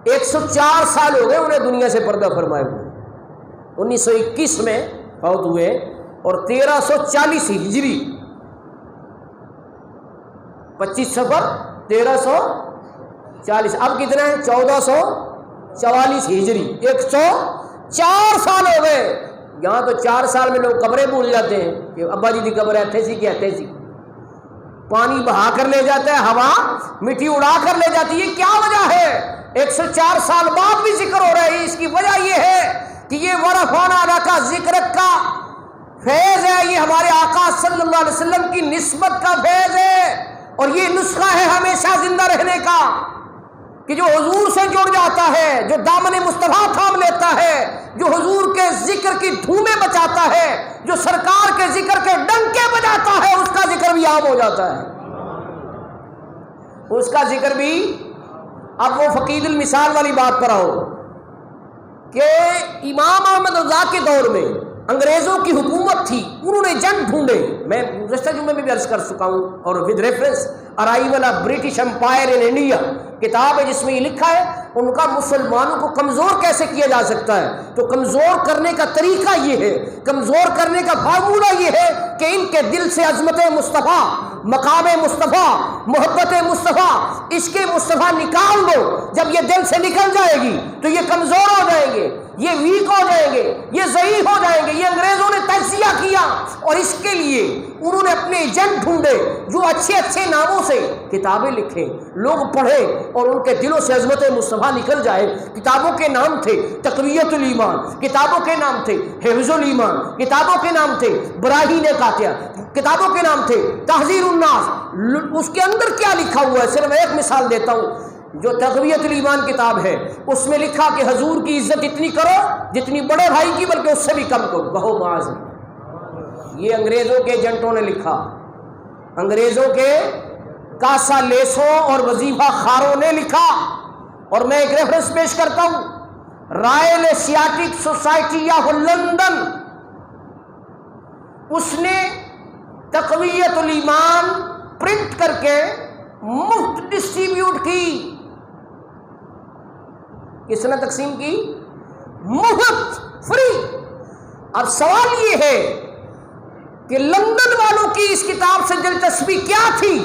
104 سال ہو گئے انہیں دنیا سے پردہ فرمائے ہوئے. 1921 میں فوت ہوئے اور 1340 ہجری 25 صفر 1340. اب کتنا ہے؟ 1444 ہجری. 104 سال ہو گئے. یہاں تو 4 سال میں لوگ قبریں بھول جاتے ہیں کہ ابا جی کی قبر ہے ایتھے سی کی ایتھے سی. پانی بہا کر لے جاتا ہے, ہوا مٹی اڑا کر لے جاتی ہے. کیا وجہ ہے؟ 104 سال بعد بھی ذکر ہو رہا ہے. اس کی وجہ یہ ہے کہ یہ ورفعنا لک ذکرک کا فیض ہے, یہ ہمارے آقا صلی اللہ علیہ وسلم کی نسبت کا فیض ہے. اور یہ نسخہ ہے ہمیشہ زندہ رہنے کا کہ جو حضور سے جڑ جاتا ہے, جو دامن مصطفیٰ تھام لیتا ہے, جو حضور کے ذکر کی دھومیں بچاتا ہے, جو سرکار کے ذکر کے ڈنکے بجاتا ہے, اس کا ذکر بھی عام ہو جاتا ہے. اس کا ذکر بھی. اب وہ فقید المثال والی بات پر آؤ کہ امام احمد رضا کے دور میں انگریزوں کی حکومت تھی, انہوں نے جنگ ڈھونڈے. میں گزشتہ جمعے میں بھی عرض کر چکا ہوں, اور with reference arrival of British umpire in India کتاب ہے جس میں یہ لکھا ہے ان کا مسلمانوں کو کمزور کیسے کیا جا سکتا ہے. تو کمزور کرنے کا طریقہ یہ ہے, کمزور کرنے کا فارمولہ یہ ہے کہ ان کے دل سے عظمت مصطفیٰ, مقام مصطفیٰ, محبت مصطفیٰ, عشق مصطفیٰ نکال دو. جب یہ دل سے نکل جائے گی تو یہ کمزور ہو جائیں گے, یہ ویک ہو جائیں گے, یہ ضعیف ہو جائیں گے. یہ انگریزوں نے تجزیہ کیا اور اس کے لیے انہوں نے اپنے ایجنٹ ڈھونڈے جو اچھے اچھے ناموں سے کتابیں لکھیں, لوگ پڑھیں اور ان کے دلوں سے عظمت مصطفیٰ نکل جائے. کتابوں کے نام تھے تقویت الایمان, کتابوں کے نام تھے حفظ الایمان, کتابوں کے نام تھے براہین قاطعہ, کتابوں کے نام تھے تحذیر الناس. اس کے اندر کیا لکھا ہوا ہے صرف ایک مثال دیتا ہوں. جو تقویت الایمان کتاب ہے اس میں لکھا کہ حضور کی عزت اتنی کرو جتنی بڑے بھائی کی, بلکہ اس سے بھی کم کرو. کہو معاذ. یہ انگریزوں کے ایجنٹوں نے لکھا, انگریزوں کے کاسا لیسوں اور وظیفہ خاروں نے لکھا. اور میں ایک ریفرنس پیش کرتا ہوں, Royal Asiatic Society of London, اس نے تقویت الایمان پرنٹ کر کے مفت ڈسٹریبیوٹ کی. کس نے تقسیم کی؟ مفت, فری. اب سوال یہ ہے کہ لندن والوں کی اس کتاب سے دلچسپی کیا تھی؟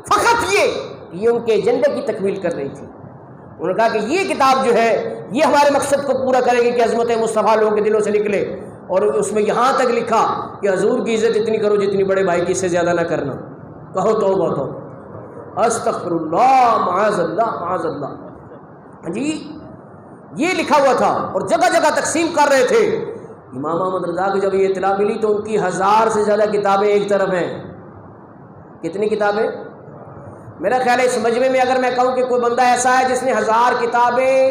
فقط یہ ان کے ایجنڈے کی تکمیل کر رہی تھی. انہوں نے کہا کہ یہ کتاب جو ہے یہ ہمارے مقصد کو پورا کرے گی کہ عظمت مصطفیٰ لوگوں کے دلوں سے نکلے. اور اس میں یہاں تک لکھا کہ حضور کی عزت اتنی کرو جتنی بڑے بھائی کی, اس سے زیادہ نہ کرنا. کہو توبہ تو استغفر اللہ, معاذ اللہ, معاذ اللہ. جی یہ لکھا ہوا تھا اور جگہ جگہ تقسیم کر رہے تھے. امام احمد رضا کو جب یہ اطلاع ملی تو ان کی 1000 سے زیادہ کتابیں ایک طرف ہیں. کتنی کتابیں؟ میرا خیال ہے اس مجمع میں اگر میں کہوں کہ کوئی بندہ ایسا ہے جس نے 1000 کتابیں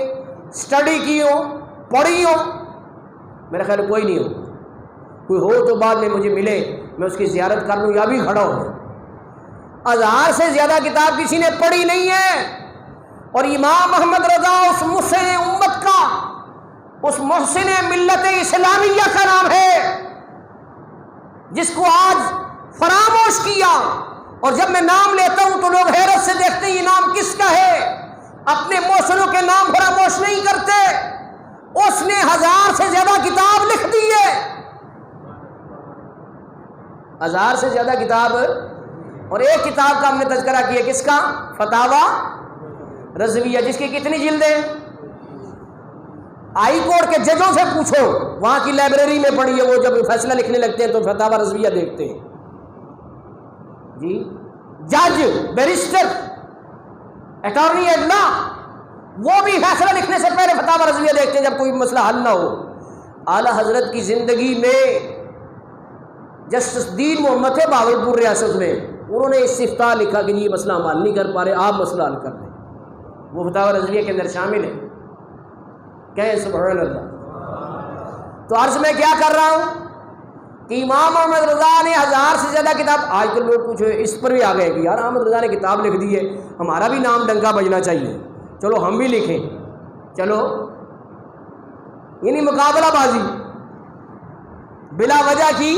اسٹڈی کی ہوں, پڑھی ہوں, میرا خیال ہے کوئی نہیں ہو. کوئی ہو تو بعد میں مجھے ملے, میں اس کی زیارت کر لوں یا بھی کھڑا ہوں. 1000 سے زیادہ کتاب کسی نے پڑھی نہیں ہے. اور امام احمد رضا اس محسن امت کا, اس محسن ملت اسلامیہ کا نام ہے جس کو آج فراموش کیا. اور جب میں نام لیتا ہوں تو لوگ حیرت سے دیکھتے ہیں یہ نام کس کا ہے. اپنے محسنوں کے نام فراموش نہیں کرتے. اس نے 1000 سے زیادہ کتاب لکھ دی ہے, 1000 سے زیادہ کتاب. اور ایک کتاب کا ہم نے تذکرہ کیا, کس کا؟ فتاوی رضویہ, جس کی کتنی جلدیں؟ ہائی کورٹ کے ججوں سے پوچھو, وہاں کی لائبریری میں پڑھی ہے, وہ جب فیصلہ لکھنے لگتے ہیں تو فتاوی رضویہ دیکھتے ہیں. جی جج, بیرسٹر, اٹارنی ایٹ لا, وہ بھی فیصلہ لکھنے سے پہلے فتاوی رضویہ دیکھتے ہیں جب کوئی مسئلہ حل نہ ہو. اعلی حضرت کی زندگی میں جسٹس دین محمد تھے بہاولپور ریاست میں, انہوں نے استفتاء لکھا کہ یہ مسئلہ ہم حل نہیں کر پا رہے, آپ مسئلہ حل کر دیں. وہ فتاوی رضویہ کے اندر شامل ہے. کہیں سبحان اللہ. تو عرض میں کیا کر رہا ہوں کہ امام احمد رضا نے 1000 سے زیادہ کتاب. آج کل لوگ کچھ اس پر بھی آ گئے کہ یار احمد رضا نے کتاب لکھ دی ہے, ہمارا بھی نام ڈنکا بجنا چاہیے, چلو ہم بھی لکھیں. چلو یعنی مقابلہ بازی, بلا وجہ کی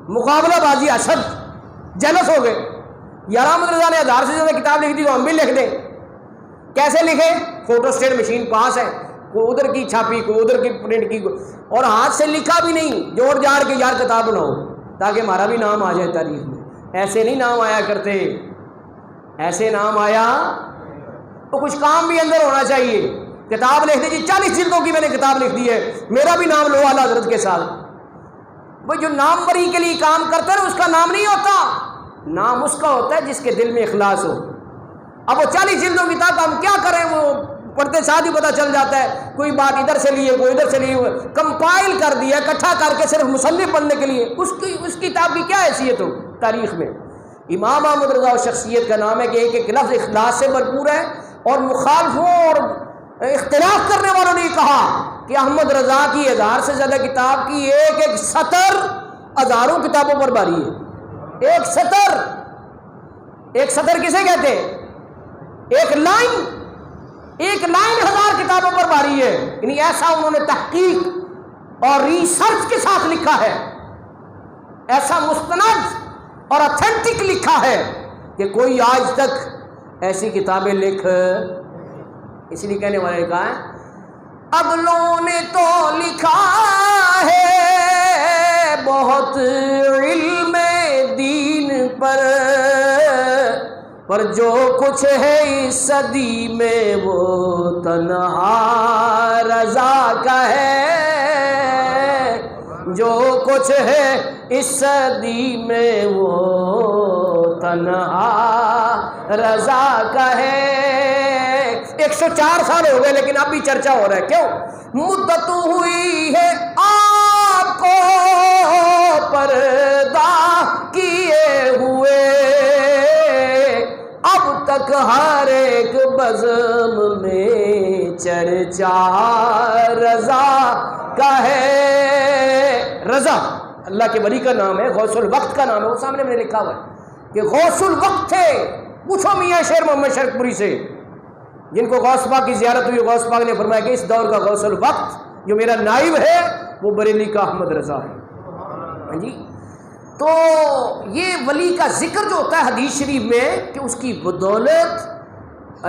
مقابلہ بازی. اشد جلس ہو گئے, یار احمد رضا نے 1000 سے زیادہ کتاب لکھ دی تو ہم بھی لکھ دیں. کیسے لکھے؟ فوٹو اسٹیٹ مشین پاس ہے، کوئی ادھر کی چھاپی، کوئی ادھر کی پرنٹ کی، اور ہاتھ سے لکھا بھی نہیں، جوڑ جاڑ کے یار کتاب بناؤ تاکہ ہمارا بھی نام آ جائے تاریخ میں۔ ایسے نہیں نام آیا کرتے، ایسے نام آیا تو کچھ کام بھی اندر ہونا چاہیے۔ کتاب لکھ دی جی 40 جلدوں کی میں نے کتاب لکھ دی ہے، میرا بھی نام لو اعلیٰ حضرت کے ساتھ۔ وہ جو نام بری کے لیے کام کرتا ہے اس کا نام نہیں ہوتا، نام اس کا ہوتا ہے جس کے دل میں اخلاص ہو۔ اب وہ 40 جلدوں کی کتاب ہم کیا کریں، وہ پڑھتے ساتھ ہی پتہ چل جاتا ہے، کوئی بات ادھر سے لیے کوئی ادھر سے لیے، کمپائل کر دیا اکٹھا کر کے صرف مصنف پڑھنے کے لیے، اس کتاب کی کیا حیثیت ہو تاریخ میں۔ امام احمد رضا شخصیت کا نام ہے کہ ایک ایک لفظ اخلاص سے بھرپور ہے، اور مخالفوں اور اختلاف کرنے والوں نے کہا کہ احمد رضا کی 1000 سے زیادہ کتاب کی ایک ایک سطر ہزاروں کتابوں پر بھاری ہے۔ ایک سطر کسے کہتے ہیں؟ ایک لائن 1000 کتابوں پر بھاری ہے، یعنی ایسا انہوں نے تحقیق اور ریسرچ کے ساتھ لکھا ہے، ایسا مستند اور اتھینٹک لکھا ہے کہ کوئی آج تک ایسی کتابیں لکھ، اس لیے کہنے والے نے کہا ہے اگلوں نے تو لکھا ہے بہت علم دین پر جو کچھ ہے اس صدی میں وہ تنہا رضا کا ہے، جو کچھ ہے اس صدی میں وہ تنہا رضا کا ہے۔ 104 سال ہو گئے لیکن اب بھی چرچا ہو رہا ہے، کیوں؟ مدت ہوئی ہے آپ کو پردہ کیے ہوئے، اب تک ہر ایک بزم میں چرچا رضا کا ہے۔ رضا اللہ کے ولی کا نام ہے، غوث الوقت کا نام ہے، وہ سامنے میں نے لکھا ہوا ہے کہ غوث الوقت تھے۔ پوچھو میاں شیر محمد شرک پوری سے، جن کو غوث پاک کی زیارت ہوئی، غوث پاک نے فرمایا کہ اس دور کا غوث الوقت جو میرا نائب ہے وہ بریلی کا احمد رضا ہے۔ ہاں جی، تو یہ ولی کا ذکر جو ہوتا ہے حدیث شریف میں کہ اس کی بدولت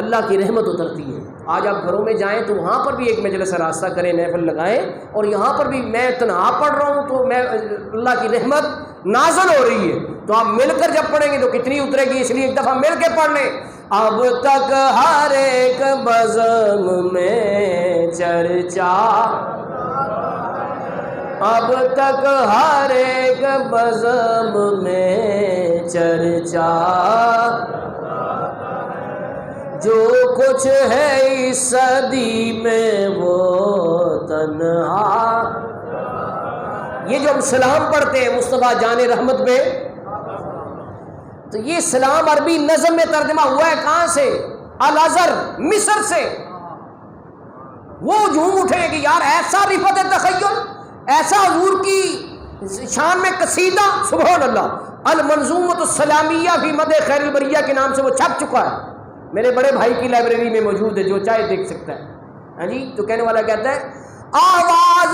اللہ کی رحمت اترتی ہے۔ آج آپ گھروں میں جائیں تو وہاں پر بھی ایک مجلس راستہ کریں، محفل لگائیں، اور یہاں پر بھی میں تنہا پڑھ رہا ہوں تو میں اللہ کی رحمت نازل ہو رہی ہے، تو آپ مل کر جب پڑھیں گے تو کتنی اترے گی، اس لیے ایک دفعہ مل کے پڑھ لیں۔ اب تک ہر ایک بزم میں چرچا، اب تک ہر ایک بزم میں چرچا، جو کچھ ہے اس صدی میں وہ تنہا۔ یہ جو ہم سلام پڑھتے ہیں مصطفیٰ جان رحمت پہ، تو یہ سلام عربی نظم میں ترجمہ ہوا ہے کہاں سے؟ الازہر، مصر سے۔ وہ جھوم اٹھے کہ یار ایسا رفت تخیل، ایسا حضور کی شان میں قصیدہ، سبحان اللہ۔ المنظومۃ السلامیہ فی مدح خیر البریہ کے نام سے وہ چھپ چکا ہے، میرے بڑے بھائی کی لائبریری میں موجود ہے، جو چاہے دیکھ سکتا ہے۔ ہاں جی، تو کہنے والا کہتا ہے آواز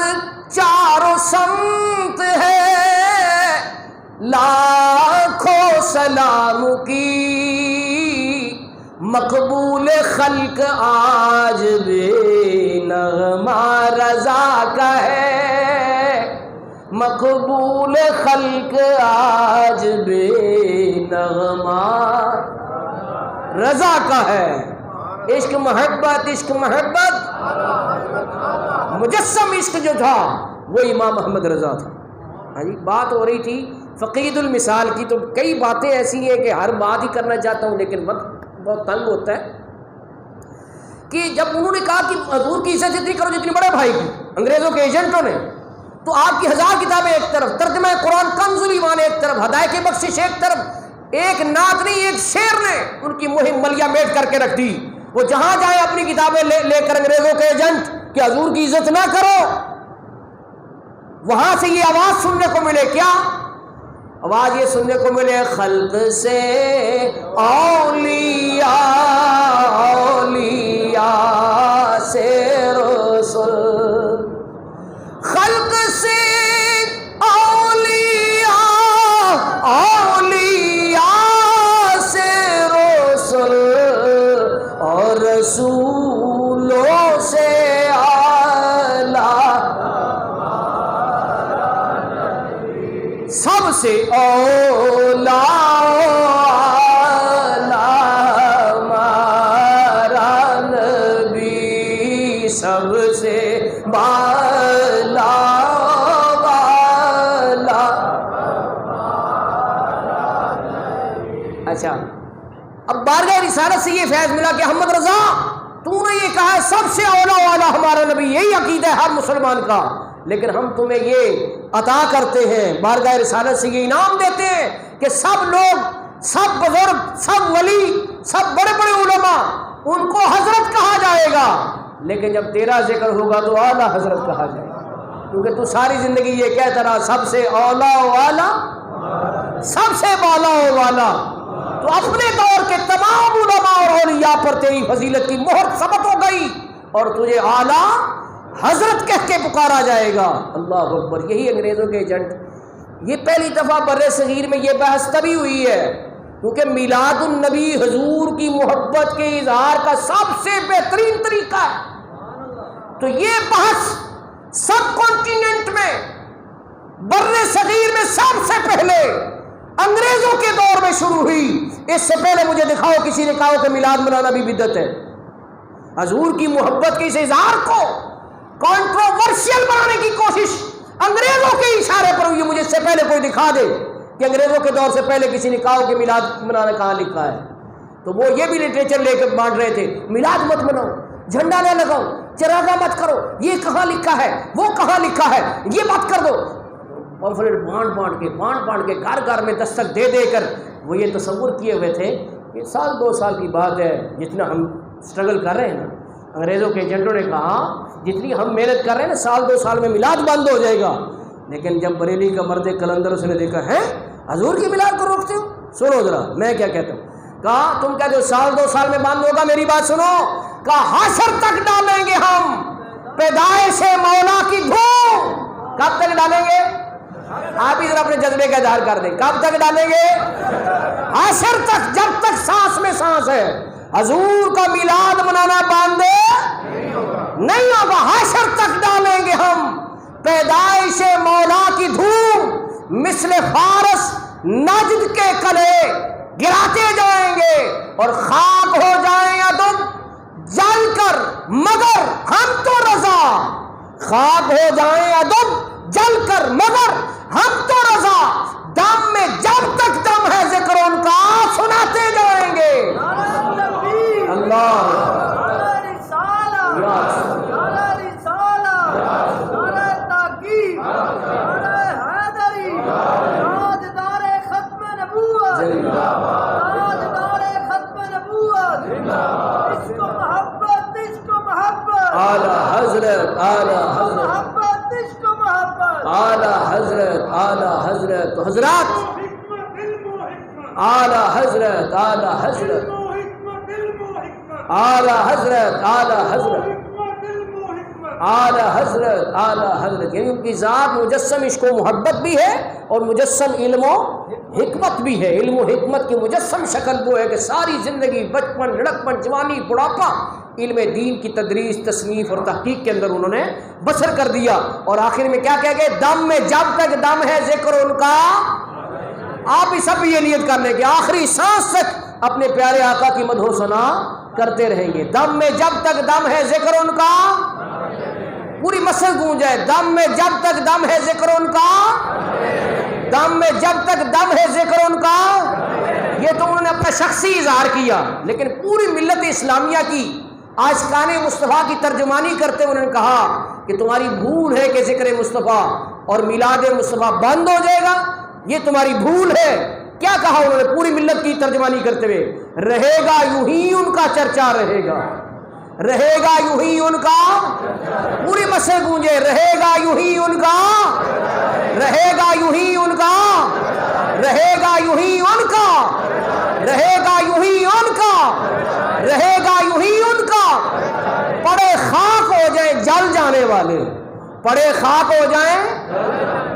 چاروں سمت ہے لاکھوں سلام کی، مقبول خلق آج بے نغمہ رضا کا ہے، مقبول خلق آج بے نغمہ رضا کا ہے۔ عشق محبت، عشق محبت، مجسم عشق جو تھا وہ امام احمد رضا تھا۔ ہاں جی، بات ہو رہی تھی فقید المثال کی، تو کئی باتیں ایسی ہیں کہ ہر بات ہی کرنا چاہتا ہوں لیکن وقت بہت تنگ ہوتا ہے، کہ جب انہوں نے کہا کہ حضور کی عزت اتنی کرو جتنی بڑے بھائی کی، انگریزوں کے ایجنٹوں نے، تو آپ کی 1000 کتابیں ایک طرف، ترجمہ قرآن کنز الایمان ایک طرف، ہدایت بخشش ایک طرف، ایک نعت نہیں ایک شعر نے ان کی مہم ملیہ میٹ کر کے رکھ دی۔ وہ جہاں جائیں اپنی کتابیں لے کر انگریزوں کے ایجنٹ کہ حضور کی عزت نہ کرو، وہاں سے یہ آواز سننے کو ملے، کیا آواز یہ سننے کو ملے؟ خلق سے اولیاء، اولیاء سے رسول، خلق سے اولیاء، اولیاء سے رسول، اور رسول سب سے بالا والا. اچھا اب بارگاہ رسالت سے یہ فیض ملا کہ احمد رضا تو نے یہ کہا ہے سب سے اولا والا ہمارا نبی، یہی عقیدہ ہے ہر مسلمان کا، لیکن ہم تمہیں یہ عطا کرتے ہیں، بارگاہ رسالت سے یہ انعام دیتے ہیں کہ سب لوگ، سب بزرگ، سب ولی، سب بڑے بڑے علماء ان کو حضرت کہا جائے گا، لیکن جب تیرا ذکر ہوگا تو اعلیٰ حضرت کہا جائے گا، کیونکہ تو ساری زندگی یہ کہتا رہا سب سے اولا والا، سب سے بالا والا. تو اپنے دور کے تمام علماء اور اولیاء پر تیری فضیلت کی مہر ثبت ہو گئی اور تجھے اعلیٰ حضرت کہہ کے پکارا جائے گا. اللہ اکبر. یہی انگریزوں کے ایجنٹ. یہ پہلی دفعہ بر صغیر میں یہ بحث تبھی ہوئی ہے کیونکہ میلاد النبی حضور کی محبت کے اظہار کا سب سے بہترین طریقہ ہے. تو یہ بحث سب کانٹیننٹ میں، بر صغیر میں سب سے پہلے انگریزوں کے دور میں شروع ہوئی. اس سے پہلے مجھے دکھاؤ کسی نے کہا کہ میلاد منانا بھی بدعت ہے. حضور کی محبت کے اس اظہار کو کنٹروورشل بنانے کی کوشش انگریزوں کے اشارے پر ہوئی. مجھے اس سے پہلے کوئی دکھا دے کہ انگریزوں کے دور سے پہلے کسی نے کہا کہ میلاد منانا کہاں لکھا ہے. تو وہ یہ بھی لٹریچر لے کے بانٹ رہے تھے، میلاد مت مناؤ، جھنڈا نہ لگاؤ، چراغاں مت کرو، یہ کہاں لکھا ہے، وہ کہاں لکھا ہے، یہ مت کر دو. پمفلٹ بانٹ کے گھر گھر میں دستک دے دے کر وہ یہ تصور کیے ہوئے تھے کہ سال 2 سال کی بات ہے، جتنا ہم سٹرگل کر رہے ہیں نا، انگریزوں کے ایجنٹوں نے کہا جتنی ہم محنت کر رہے ہیں نا سال 2 سال میں میلاد بند ہو جائے گا. لیکن جب بریلی کا مرد کلندر اس نے دیکھا ہے حضور کی میلاد کو روکتے ہو، سنو ذرا میں کیا کہتا ہوں. کہا تم کہتے ہو سال 2 سال میں بند ہوگا، میری بات سنو. کہا حشر تک ڈالیں گے ہم پیدائش مولا کی دھوم. کب تک ڈالیں گے؟ آپ ہی ذرا اپنے جذبے کا اظہار کر دیں. کب تک ڈالیں گے؟ حشر تک، جب تک سانس میں سانس ہے. حضور کا میلاد منانا بند نہیں ہوگا، حشر تک ڈالیں گے ہم پیدائش مولا کی دھوم. مثل فارس نجد کے کلے گراتے جائیں گے اور خاک ہو جائیں ادب جل کر مگر ہم تو رضا. خاک ہو جائیں ادب جل کر مگر ہم تو رضا. دم میں جب تک دم ہے ذکر ان کا سناتے جائیں گے. اللہ اعلیٰ حضرت، اعلیٰ حضرت، اعلیٰ حضرت، اعلیٰ حضرت. تو حضرات اعلیٰ حضرت، اعلیٰ حضرت، اعلیٰ حضرت، اعلیٰ حضرت، اعلیٰ حضرت، اعلیٰ حضرت. یعنی ان کی ذات مجسم عشق و محبت بھی ہے اور مجسم علم و حکمت بھی ہے. علم و حکمت کی مجسم شکل وہ ہے کہ ساری زندگی بچپن، لڑکپن، جوانی، بڑھاپا علم دین کی تدریس، تصنیف اور تحقیق کے اندر انہوں نے بسر کر دیا. اور آخر میں کیا کہہ گئے؟ دم میں جب تک دم ہے ذکر ان کا. آپ بھی سب یہ نیت کر لیں کہ آخری سانس تک اپنے پیارے آقا کی مدح و ثنا کرتے رہیں گے. دم میں جب تک دم ہے ذکر ان کا. پوری مسجد گونج جائے. دم میں جب تک دم ہے ذکر ان کا. دم میں جب تک دم ہے ذکر ان کا. یہ تو انہوں نے اپنا شخصی اظہار کیا، لیکن پوری ملت اسلامیہ کی عاشقان مصطفیٰ کی ترجمانی کرتے ہوئے انہوں نے کہا کہ تمہاری بھول ہے کہ ذکر مصطفیٰ اور میلاد مصطفیٰ بند ہو جائے گا، یہ تمہاری بھول ہے. کیا کہا انہوں نے پوری ملت کی ترجمانی کرتے ہوئے؟ رہے گا یوں ہی ان کا چرچا رہے گا، رہے گا یوں ہی ان کا. پوری مسجد گونجے رہے گا یوں ہی ان کا، رہے گا یوں ہی ان کا، رہے گا یوں ہی ان کا، رہے گا یوں ہی ان کا، رہے گا یوں ہی ان کا. پڑے خاک ہو جائیں جل جانے والے، پڑے خاک ہو جائیں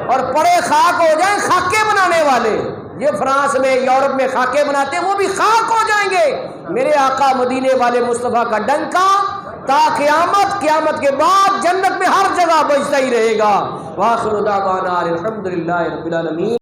اور پڑے خاک ہو جائیں خاکے بنانے والے. یہ فرانس میں، یورپ میں خاکے بناتے ہیں، وہ بھی خاک ہو جائیں گے. میرے آقا مدینے والے مصطفیٰ کا ڈنکا تا قیامت، قیامت کے بعد جنت میں ہر جگہ بجتا ہی رہے گا. وآخر دعوانا الحمدللہ رب العالمین.